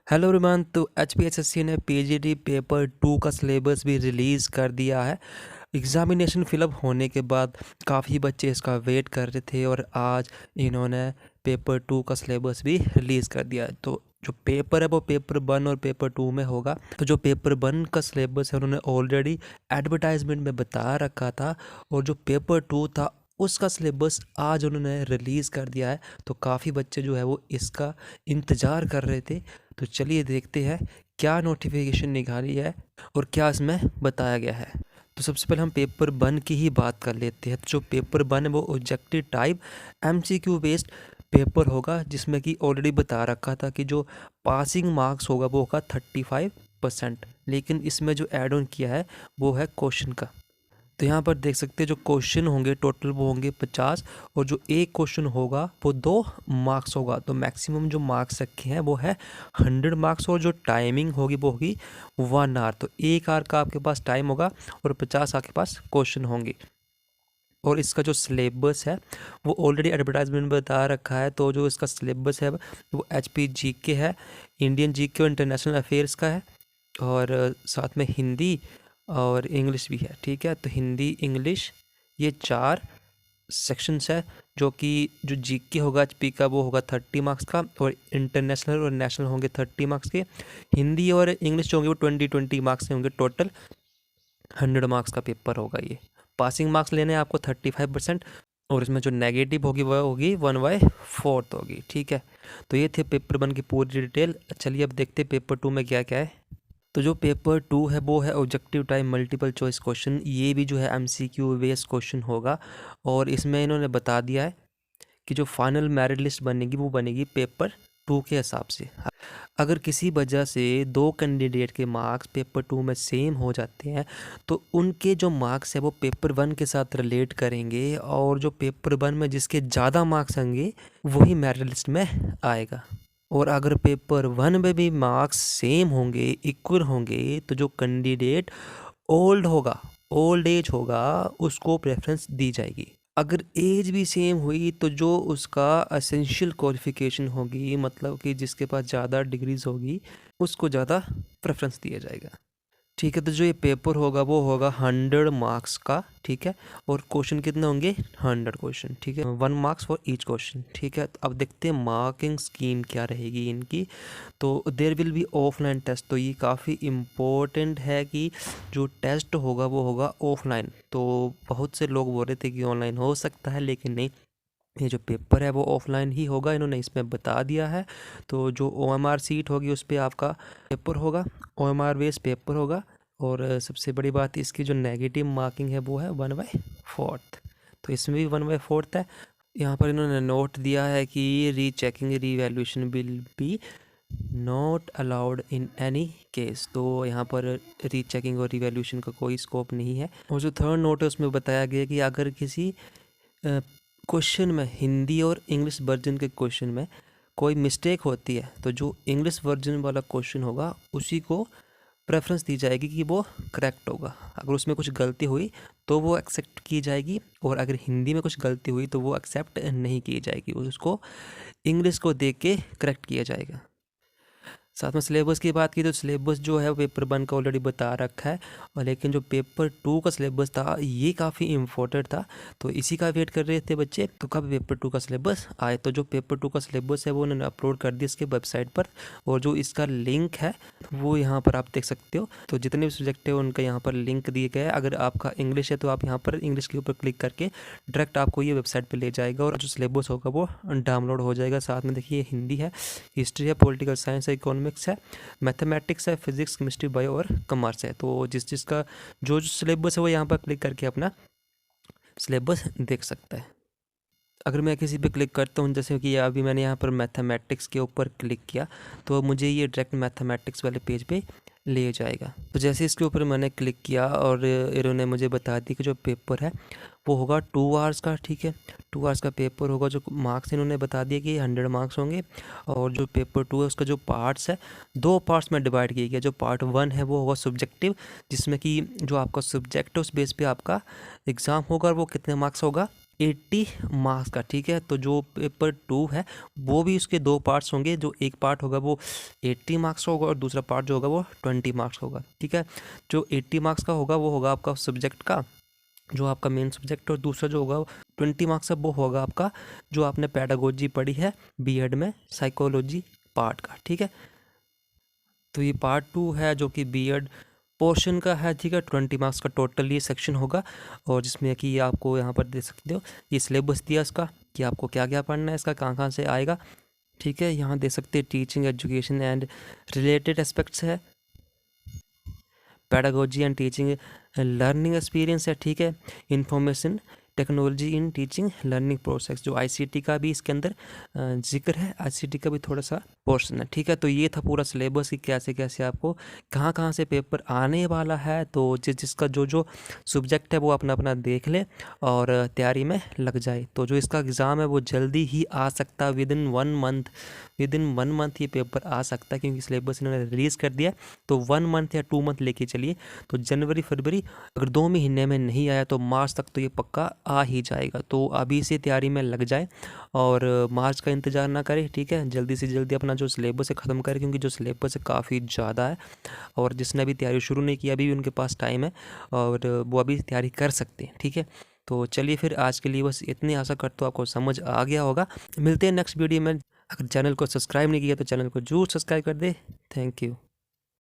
Hello everyone. तो HPSSC ने PGD paper 2 का सिलेबस भी रिलीज़ कर दिया है। एग्ज़ामिनेशन फिलअप होने के बाद काफ़ी बच्चे इसका वेट कर रहे थे और आज इन्होंने पेपर 2 का सिलेबस भी रिलीज़ कर दिया है। तो जो पेपर है वो पेपर 1 और पेपर 2 में होगा। तो जो पेपर 1 का सिलेबस है उन्होंने ऑलरेडी एडवर्टाइजमेंट में बता रखा था, और जो पेपर 2 था उसका सिलेबस आज उन्होंने रिलीज़ कर दिया है। तो काफ़ी बच्चे जो है वो इसका इंतज़ार कर रहे थे। तो चलिए देखते हैं क्या नोटिफिकेशन निकाली है और क्या इसमें बताया गया है। तो सबसे पहले हम पेपर 1 की ही बात कर लेते हैं। तो जो पेपर 1 है वो objective type MCQ based paper होगा, जिसमें कि ऑलरेडी बता रखा था कि जो पासिंग मार्क्स होगा वो होगा 35%, लेकिन इसमें जो ऐड ऑन किया है वो है क्वेश्चन का। तो यहाँ पर देख सकते हैं जो क्वेश्चन होंगे टोटल वो होंगे 50, और जो एक क्वेश्चन होगा वो 2 मार्क्स होगा। तो मैक्सिमम जो मार्क्स रखे हैं वो है 100 मार्क्स, और जो टाइमिंग होगी वो होगी 1 आवर। तो 1 आवर का आपके पास टाइम होगा और 50 आपके पास क्वेश्चन होंगे। और इसका जो सिलेबस है वो ऑलरेडी एडवर्टाइजमेंट में बता रखा है। तो जो इसका सिलेबस है वो एचपी जीके है, इंडियन जीके और इंटरनेशनल अफेयर्स का है, और साथ में हिंदी और इंग्लिश भी है। ठीक है, तो हिंदी इंग्लिश ये 4 सेक्शंस है। जो कि जो जीके होगा एचपी का वो होगा 30 मार्क्स का, और इंटरनेशनल और नेशनल होंगे 30 मार्क्स के। हिंदी और इंग्लिश जो होंगे वो 20 मार्क्स के होंगे। टोटल 100 मार्क्स का पेपर होगा ये। पासिंग मार्क्स लेने हैं आपको 35%, और इसमें जो नेगेटिव होगी वह होगी 1/4 होगी। ठीक है, तो ये थे पेपर 1 की पूरी डिटेल। चलिए अब देखते हैं पेपर 2 में क्या क्या है। तो जो पेपर 2 है वो है objective type multiple choice question. ये भी जो है एमसीक्यू बेस्ड क्वेश्चन होगा, और इसमें इन्होंने बता दिया है कि जो फाइनल मेरिट लिस्ट बनेगी वो बनेगी पेपर 2 के हिसाब से। अगर किसी वजह से 2 कैंडिडेट के मार्क्स पेपर 2 में सेम हो जाते हैं तो उनके जो मार्क्स है वो पेपर 1 के साथ रिलेट करेंगे, और जो पेपर 1 में जिसके ज़्यादा मार्क्स होंगे वही मेरिट लिस्ट में आएगा। और अगर पेपर 1 में भी मार्क्स सेम होंगे, इक्वल होंगे, तो जो कैंडिडेट ओल्ड एज होगा उसको प्रेफरेंस दी जाएगी। अगर एज भी सेम हुई तो जो उसका एसेंशियल क्वालिफिकेशन होगी, मतलब कि जिसके पास ज़्यादा डिग्रीज होगी, उसको ज़्यादा प्रेफरेंस दिया जाएगा। ठीक है, तो जो ये पेपर होगा वो होगा 100 मार्क्स का। ठीक है, और क्वेश्चन कितने होंगे 100 क्वेश्चन। ठीक है, 1 मार्क्स फॉर ईच क्वेश्चन। ठीक है, तो अब देखते हैं मार्किंग स्कीम क्या रहेगी इनकी। तो there will be offline test. तो ये काफ़ी इम्पोर्टेंट है कि जो टेस्ट होगा वो होगा ऑफलाइन। तो बहुत से लोग बोल रहे थे कि ऑनलाइन हो सकता है, लेकिन नहीं, ये जो पेपर है वो ऑफलाइन ही होगा, इन्होंने इसमें बता दिया है। तो जो ओएमआर सीट होगी उस पर आपका पेपर होगा, ओएमआर बेस्ड पेपर होगा। और सबसे बड़ी बात इसकी जो नेगेटिव मार्किंग है वो है 1/4। तो इसमें भी 1/4 है। यहाँ पर इन्होंने नोट दिया है कि rechecking revaluation will be not allowed in any case. तो यहाँ पर रीचेकिंग और रिवैल्यूएशन का कोई स्कोप नहीं है। और जो थर्ड नोट है उसमें बताया गया कि अगर किसी क्वेश्चन में हिंदी और इंग्लिश वर्जन के क्वेश्चन में कोई मिस्टेक होती है तो जो इंग्लिश वर्जन वाला क्वेश्चन होगा उसी को प्रेफरेंस दी जाएगी कि वो करेक्ट होगा। अगर उसमें कुछ गलती हुई तो वो एक्सेप्ट की जाएगी, और अगर हिंदी में कुछ गलती हुई तो वो एक्सेप्ट नहीं की जाएगी, उसको इंग्लिश को देख के करेक्ट किया जाएगा। साथ में सिलेबस की बात की तो सिलेबस जो है वो पेपर 1 का ऑलरेडी बता रखा है, और लेकिन जो पेपर 2 का सिलेबस था ये काफ़ी इम्पोर्टेंट था। तो इसी का वेट कर रहे थे बच्चे, तो कब पेपर 2 का सिलेबस आए। तो जो पेपर 2 का सिलेबस है वो उन्होंने अपलोड कर दिया इसके वेबसाइट पर, और जो इसका लिंक है वो यहाँ पर आप देख सकते हो। तो जितने भी सब्जेक्ट है उनका यहाँ पर लिंक दिए गए हैं। अगर आपका इंग्लिश है तो आप यहाँ पर इंग्लिश के ऊपर क्लिक करके डायरेक्ट आपको ये वेबसाइट पर ले जाएगा, और जो सिलेबस होगा वो डाउनलोड हो जाएगा। साथ में देखिए हिंदी है, हिस्ट्री है, पॉलिटिकल साइंस है, इकोनॉमिक्स है, मैथमेटिक्स है, फिजिक्स, केमिस्ट्री, बायो और कॉमर्स है। तो जिसका जो सिलेबस है वो यहाँ पर क्लिक करके अपना सिलेबस देख सकता है। अगर मैं किसी पे क्लिक करता हूँ, जैसे कि अभी मैंने यहाँ पर मैथमेटिक्स के ऊपर क्लिक किया, तो मुझे ये डायरेक्ट मैथमेटिक्स वाले पेज पे ले जाएगा। तो जैसे इसके ऊपर मैंने क्लिक किया और इन्होंने मुझे बता दी कि जो पेपर है वो होगा 2 आवर्स का। ठीक है, 2 आवर्स का पेपर होगा। जो मार्क्स इन्होंने बता दिया कि 100 मार्क्स होंगे, और जो पेपर 2 है उसका जो पार्ट्स है 2 पार्ट्स में डिवाइड किया गया। जो पार्ट 1 है वो होगा सब्जेक्टिव, जिसमें कि जो आपका सब्जेक्ट है उस बेस पे आपका एग्ज़ाम होगा, और वो कितने मार्क्स होगा 80 मार्क्स का, ठीक है। तो जो पेपर 2 है वो भी उसके 2 पार्ट्स होंगे, जो एक पार्ट होगा वो 80 मार्क्स का होगा और दूसरा पार्ट जो होगा वो 20 मार्क्स का होगा, ठीक है। जो 80 मार्क्स का होगा वो होगा आपका सब्जेक्ट का, जो आपका मेन सब्जेक्ट, और दूसरा जो होगा 20 मार्क्स का वो होगा आपका जो आपने पेडागोजी पढ़ी है बीएड में, साइकोलॉजी पार्ट का, ठीक है। तो ये पार्ट 2 है जो कि बीएड पोर्शन का है, ठीक है। 20 मार्क्स का टोटल ये सेक्शन होगा, और जिसमें कि ये आपको यहाँ पर दे सकते हो, ये सिलेबस दिया इसका कि आपको क्या क्या पढ़ना है, इसका कहाँ कहाँ से आएगा, ठीक है। यहाँ दे सकते हैं teaching, education and related aspects है, pedagogy and teaching learning experience है, ठीक है। Information technology in teaching learning process, जो आईसीटी का भी इसके अंदर जिक्र है, आईसीटी का भी थोड़ा सा पोर्शन है, ठीक है। तो ये था पूरा सिलेबस कि कैसे कैसे आपको कहाँ कहाँ से पेपर आने वाला है। तो जिसका जो जो सब्जेक्ट है वो अपना अपना देख ले और तैयारी में लग जाए। तो जो इसका एग्ज़ाम है वो जल्दी ही आ सकता है, विद इन 1 मंथ ये पेपर आ सकता है, क्योंकि सिलेबस इन्होंने रिलीज़ कर दिया। तो 1 मंथ या 2 मंथ लेके चलिए, तो जनवरी फरवरी अगर 2 महीने में नहीं आया तो मार्च तक तो ये पक्का आ ही जाएगा। तो अभी से तैयारी में लग जाए और मार्च का इंतज़ार ना करें, ठीक है। जल्दी से जल्दी अपना जो सिलेबस है ख़त्म करें, क्योंकि जो सिलेबस है काफ़ी ज़्यादा है, और जिसने अभी तैयारी शुरू नहीं की अभी भी उनके पास टाइम है और वो अभी तैयारी कर सकते हैं, ठीक है। तो चलिए फिर आज के लिए बस इतनी, आशा करता हूँ आपको समझ आ गया होगा। मिलते हैं नेक्स्ट वीडियो में। अगर चैनल को सब्सक्राइब नहीं किया तो चैनल को जरूर सब्सक्राइब कर दे। Thank you.